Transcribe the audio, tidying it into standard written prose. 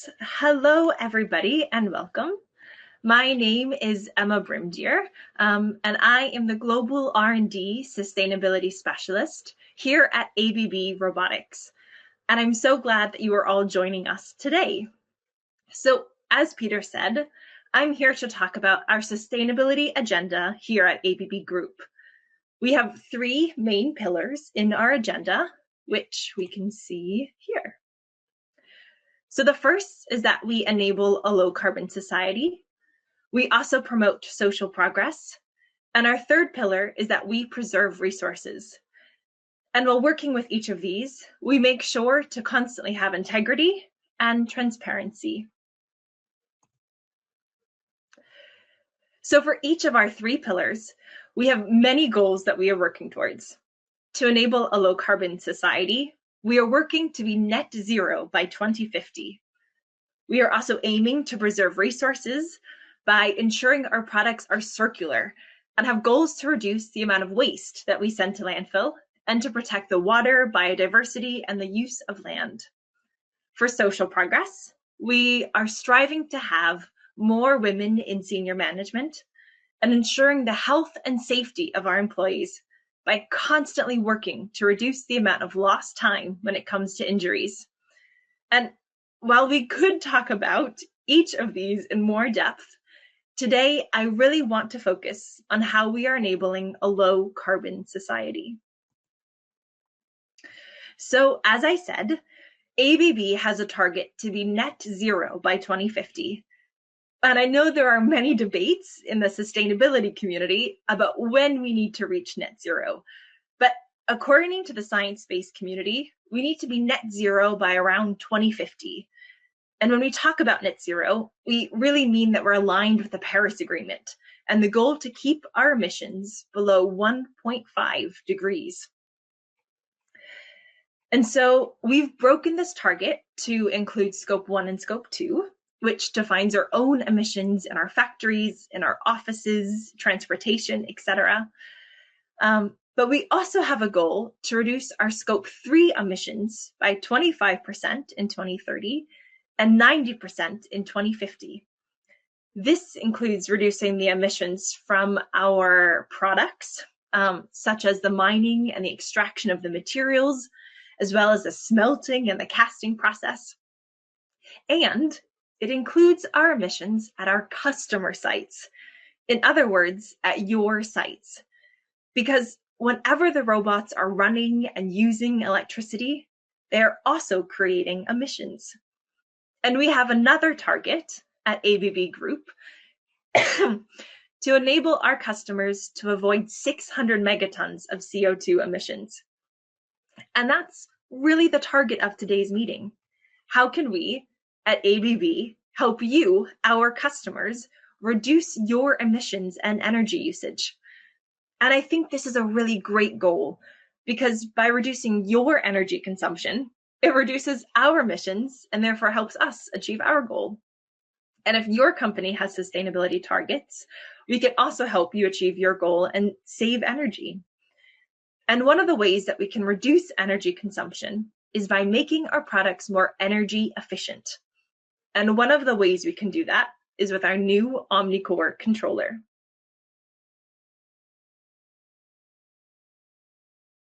Yes, hello everybody and welcome. My name is Emma Brimdeer, and I am the Global R&D Sustainability Specialist here at ABB Robotics. And I'm so glad that you are all joining us today. So, as Peter said, I'm here to talk about our sustainability agenda here at ABB Group. We have three main pillars in our agenda, which we can see here. So the first is that we enable a low carbon society. We also promote social progress. And our third pillar is that we preserve resources. And while working with each of these, we make sure to constantly have integrity and transparency. So for each of our three pillars, we have many goals that we are working towards. To enable a low carbon society, we are working to be net zero by 2050. We are also aiming to preserve resources by ensuring our products are circular and have goals to reduce the amount of waste that we send to landfill and to protect the water, biodiversity, and the use of land. For social progress, we are striving to have more women in senior management and ensuring the health and safety of our employees by constantly working to reduce the amount of lost time when it comes to injuries. And while we could talk about each of these in more depth, today I really want to focus on how we are enabling a low carbon society. So as I said, ABB has a target to be net zero by 2050. And I know there are many debates in the sustainability community about when we need to reach net zero. But according to the science-based community, we need to be net zero by around 2050. And when we talk about net zero, we really mean that we're aligned with the Paris Agreement and the goal to keep our emissions below 1.5 degrees. And so we've broken this target to include Scope 1 and Scope 2, which defines our own emissions in our factories, in our offices, transportation, etc. But we also have a goal to reduce our Scope 3 emissions by 25% in 2030 and 90% in 2050. This includes reducing the emissions from our products, such as the mining and the extraction of the materials, as well as the smelting and the casting process. And it includes our emissions at our customer sites. In other words, at your sites. Because whenever the robots are running and using electricity, they are also creating emissions. And we have another target at ABB Group to enable our customers to avoid 600 megatons of CO2 emissions. And that's really the target of today's meeting. How can we at ABB help you, our customers, reduce your emissions and energy usage? And I think this is a really great goal because by reducing your energy consumption, it reduces our emissions and therefore helps us achieve our goal. And if your company has sustainability targets, we can also help you achieve your goal and save energy. And one of the ways that we can reduce energy consumption is by making our products more energy efficient. And one of the ways we can do that is with our new OmniCore controller.